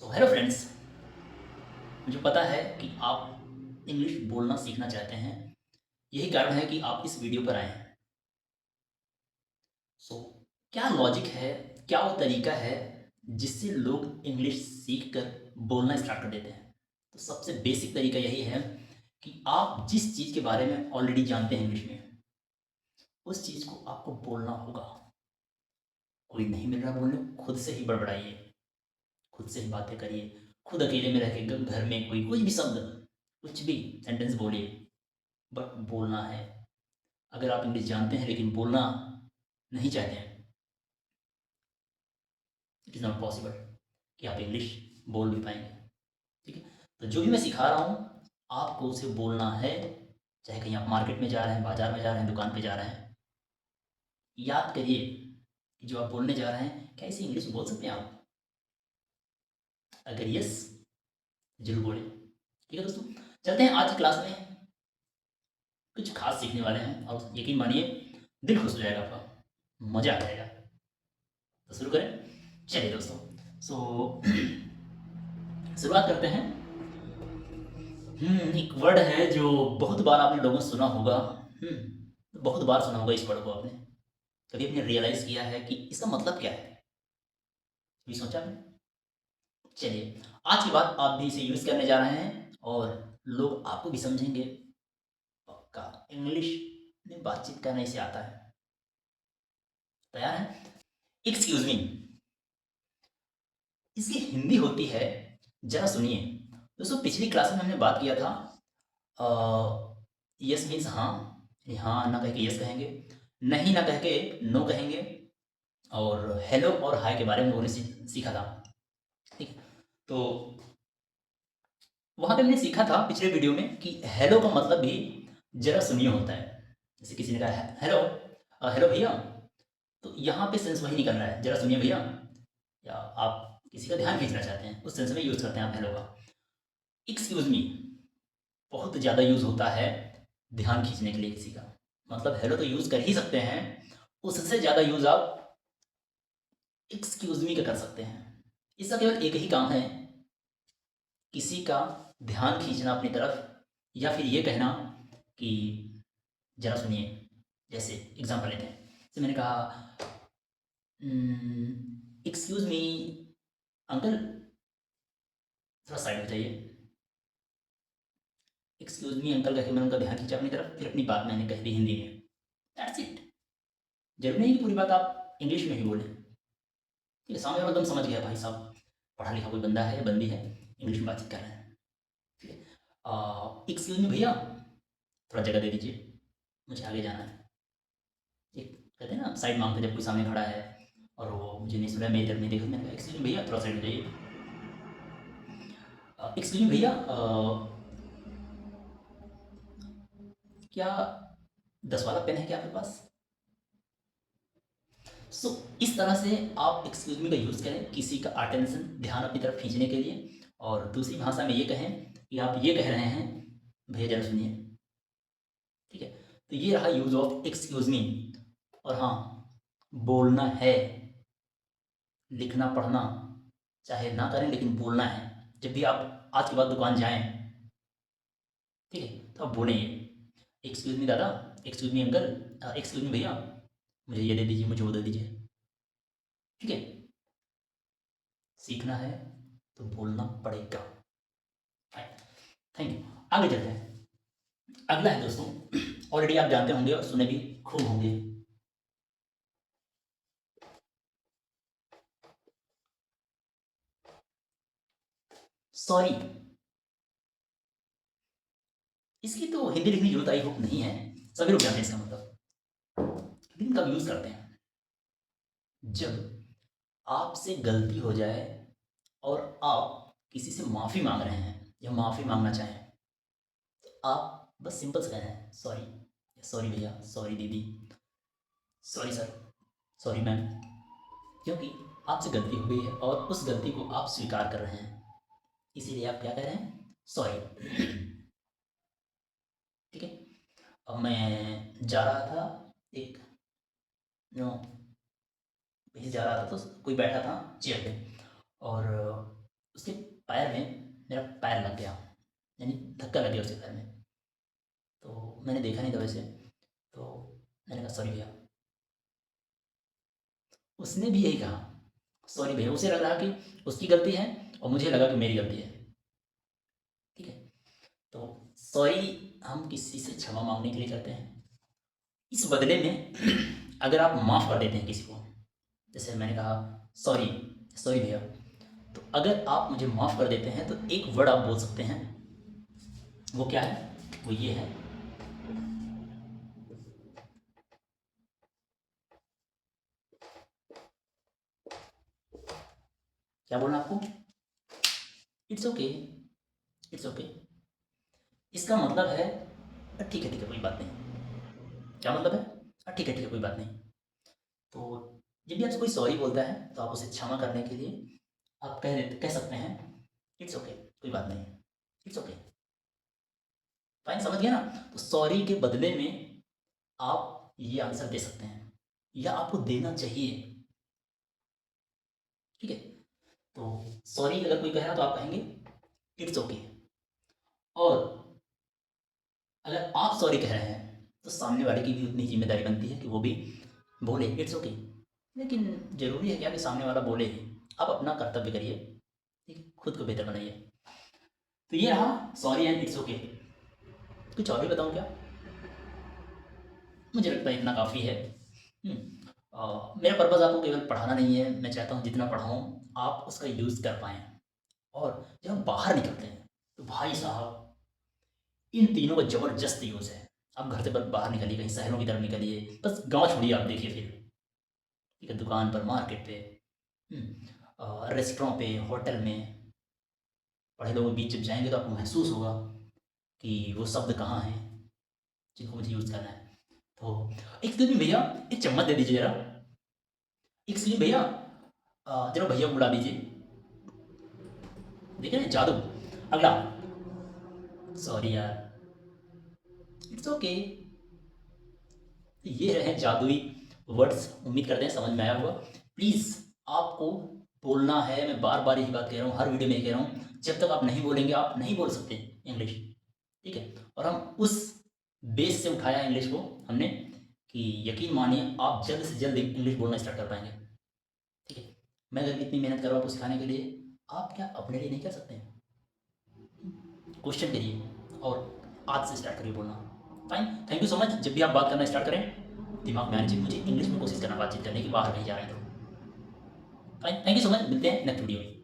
Hello friends. मुझे पता है कि आप इंग्लिश बोलना सीखना चाहते हैं। यही कारण है कि आप इस वीडियो पर आए हैं। सो क्या लॉजिक है, क्या वो तरीका है जिससे लोग इंग्लिश सीख कर बोलना स्टार्ट कर देते हैं। तो सबसे बेसिक तरीका यही है कि आप जिस चीज़ के बारे में ऑलरेडी जानते हैं इंग्लिश में, उस चीज़ को आपको बोलना होगा। कोई नहीं मिल रहा बोलने को, खुद से ही बड़बड़ाइए, खुद से ही बातें करिए, खुद अकेले में रह के घर में कोई भी शब्द, कुछ भी सेंटेंस बोलिए, बट बोलना है। अगर आप इंग्लिश जानते हैं लेकिन बोलना नहीं चाहते हैं, इट इज़ नॉट पॉसिबल कि आप इंग्लिश बोल भी पाएंगे। ठीक है, तो जो भी मैं सिखा रहा हूँ आपको उसे बोलना है। चाहे कहीं आप मार्केट में जा रहे हैं, बाजार में जा रहे हैं, दुकान पे जा रहे हैं, याद करिए कि जो आप बोलने जा रहे हैं क्या इसे इंग्लिश बोल सकते हैं आप। अगर यस, जरूर बोलें। ठीक है दोस्तों, चलते हैं आज की क्लास में। कुछ खास सीखने वाले हैं और यकीन मानिए दिल खुश हो जाएगा आपका, मज़ा आ जाएगा। तो शुरू करें। चलिए दोस्तों, शुरुआत करते हैं। एक वर्ड है जो बहुत बार आपने लोगों ने सुना होगा। बहुत बार सुना होगा इस वर्ड को आपने। कभी आपने रियलाइज़ किया है कि इसका मतलब क्या है? कभी सोचा आपने? चलिए, आज के बाद आप भी इसे यूज़ करने जा रहे हैं और लोग आपको भी समझेंगे। पक्का इंग्लिश में बातचीत करना इसे आता है। तैयार हैं? एक्सक्यूज़ मी, इसकी हिंदी होती है, ज़रा सुनिए। दोस्तों पिछली क्लास में हमने बात किया था, यस मीन्स हाँ, हाँ ना कह के यस कहेंगे, नहीं ना कह के नो कहेंगे, और हेलो और हाय के बारे में लोगों ने सीखा था। ठीक है, तो वहाँ पे हमने सीखा था पिछले वीडियो में कि हेलो का मतलब भी जरा सुनिए होता है। जैसे किसी ने कहा हेलो, हेलो भैया, तो यहाँ पे सेंस वही निकल रहा है, जरा सुनिए भैया। या आप किसी का ध्यान खींचना चाहते हैं, उस सेंस में यूज़ करते हैं आप हेलो का। एक्सक्यूज मी बहुत ज़्यादा यूज़ होता है ध्यान खींचने के लिए किसी का। मतलब हेलो तो यूज़ कर ही सकते हैं, उससे ज़्यादा यूज़ आप एक्सक्यूज मी का कर सकते हैं। इसका केवल एक ही काम है, किसी का ध्यान खींचना अपनी तरफ, या फिर ये कहना कि ज़रा सुनिए। जैसे एग्जांपल लेते हैं, जैसे मैंने कहा एक्सक्यूज मी अंकल, थोड़ा साइड हो जाइए। एक्सक्यूज मी अंकल कह के मैंने उनका ध्यान खींचा अपनी तरफ, फिर अपनी बात मैंने कह दी हिंदी में। That's it. जरूरी नहीं कि पूरी बात आप इंग्लिश में ही बोलें। ठीक है, सामने वाला एकदम समझ गया भाई साहब पढ़ा लिखा कोई बंदा है या बंदी है, इंग्लिश में बातचीत कर रहे हैं। ठीक है, एक्सक्यूज मी भैया, थोड़ा जगह दे दीजिए, मुझे आगे जाना है। एक कहते हैं ना साइड मांगते जब कोई सामने खड़ा है और वो मुझे नहीं सुना, मैं इधर नहीं देखा, मैंने कहा एक्सक्यूज मी भैया थोड़ा साइड हो जाइए। एक्सक्यूज मी भैया, क्या 10 वाला पेन है क्या आपके पास? इस तरह से आप एक्सक्यूज मी का यूज़ करें किसी का अटेंशन, ध्यान अपनी तरफ खींचने के लिए। और दूसरी भाषा में ये कहें कि आप ये कह रहे हैं भैया जरा सुनिए। ठीक है, तो ये रहा यूज़ ऑफ एक्सक्यूज मी। और हाँ, बोलना है, लिखना पढ़ना चाहे ना करें लेकिन बोलना है। जब भी आप आज के बाद दुकान जाएं, ठीक है, तो आप बोलें ये एक्सक्यूज मी दादा, excuse me uncle, excuse me भैया, मुझे ये दे दीजिए, मुझे वो दे दीजिए। ठीक है, सीखना है तो बोलना पड़ेगा। Thank you. आगे चलते हैं। अगला है दोस्तों, ऑलरेडी आप जानते होंगे और सुने भी खूब होंगे। सॉरी। इसकी तो हिंदी लिखने की जरूरत आई होप नहीं है, सभी लोग जानते हैं इसका मतलब। लेकिन कब यूज़ करते हैं? जब आपसे गलती हो जाए और आप किसी से माफ़ी मांग रहे हैं या माफ़ी मांगना चाहें, तो आप बस सिंपल से कह रहे हैं सॉरी, सॉरी भैया, सॉरी दीदी, सॉरी सर, सॉरी मैम। क्योंकि आपसे गलती हो गई है और उस गलती को आप स्वीकार कर रहे हैं, इसीलिए आप क्या कह रहे हैं, सॉरी। ठीक है, अब मैं जा रहा था, एक नो कहीं जा रहा था तो कोई बैठा था चेयर पे, और उसके पैर में मेरा पैर लग गया, यानी धक्का लग गया उसके पैर में। तो मैंने देखा नहीं था वैसे, तो मैंने कहा सॉरी भैया। उसने भी यही कहा सॉरी भैया। उसे लग रहा कि उसकी गलती है और मुझे लगा कि मेरी गलती है। ठीक है, तो सॉरी हम किसी से क्षमा मांगने के लिए करते हैं। इस बदले में अगर आप माफ़ कर देते हैं किसी को, जैसे मैंने कहा सॉरी सॉरी भैया, तो अगर आप मुझे माफ़ कर देते हैं तो एक वर्ड आप बोल सकते हैं। वो क्या है? वो ये है, क्या बोलना आपको? It's okay, it's okay. इसका मतलब है ठीक है कोई बात नहीं। क्या मतलब है? ठीक है कोई बात नहीं। तो जब भी आपसे कोई सॉरी बोलता है तो आप उसे क्षमा करने के लिए आप कह सकते हैं इट्स ओके, कोई बात नहीं, इट्स ओके। फाइन, समझ गया ना? तो सॉरी के बदले में आप ये आंसर दे सकते हैं या आपको देना चाहिए। ठीक है, तो सॉरी अगर कोई कह रहा है तो आप कहेंगे इट्स ओके। और अगर आप सॉरी कह रहे हैं तो सामने वाले की भी उतनी जिम्मेदारी बनती है कि वो भी बोले इट्स ओके। लेकिन ज़रूरी है क्या कि सामने वाला बोले ही? आप अपना कर्तव्य करिए, ठीक है, खुद को बेहतर बनाइए। तो ये रहा सॉरी एंड इट्स ओके। कुछ और भी बताऊँ क्या? मुझे लगता है इतना काफ़ी है। मेरा पर्पज़ आपको केवल पढ़ाना नहीं है। मैं चाहता हूँ जितना पढ़ाऊँ आप उसका यूज़ कर पाएँ। और जब हम बाहर निकलते हैं तो भाई साहब इन तीनों का ज़बरदस्त यूज़ है। आप घर से बाहर निकलिए, कहीं शहरों की तरफ निकलिए, बस गाँव छोड़िए, आप देखिए फिर, ठीक है, दुकान पर, मार्केट पे, रेस्टोरेंट पे, होटल में, बड़े लोगों के बीच जब जाएँगे तो आपको महसूस होगा कि वो शब्द कहाँ हैं जिनको मुझे यूज़ करना है। तो एक्सक्यूज़ मी भैया, एक चम्मच दे दीजिए ज़रा। एक्सक्यूज़ मी भैया, ज़रा भैया को बुला दीजिए। देखिए ना जादू। अगला, सॉरी यार, इट्स ओके। ये रहे जादुई वर्ड्स। उम्मीद करते हैं समझ में आया होगा। प्लीज़ आपको बोलना है, मैं बार बार यही बात कह रहा हूँ, हर वीडियो में यही कह रहा हूँ, जब तक आप नहीं बोलेंगे आप नहीं बोल सकते इंग्लिश। ठीक है, और हम उस बेस से उठाया इंग्लिश को हमने कि यकीन मानिए आप जल्द से जल्द इंग्लिश बोलना स्टार्ट कर पाएंगे। ठीक है, मैं अगर इतनी मेहनत कर रहा हूँ आपको सिखाने के लिए, आप क्या अपने लिए नहीं कर सकते हैं? क्वेश्चन करिए और आज से स्टार्ट करिए बोलना। Fine, thank you so much. जब भी आप बात करना स्टार्ट करें दिमाग में आनी चाहिए मुझे इंग्लिश में कोशिश करना बातचीत करने की, बाहर कहीं जा रहे हैं तो। Fine, thank you so much. मिलते हैं नेक्स्ट वीडियो में।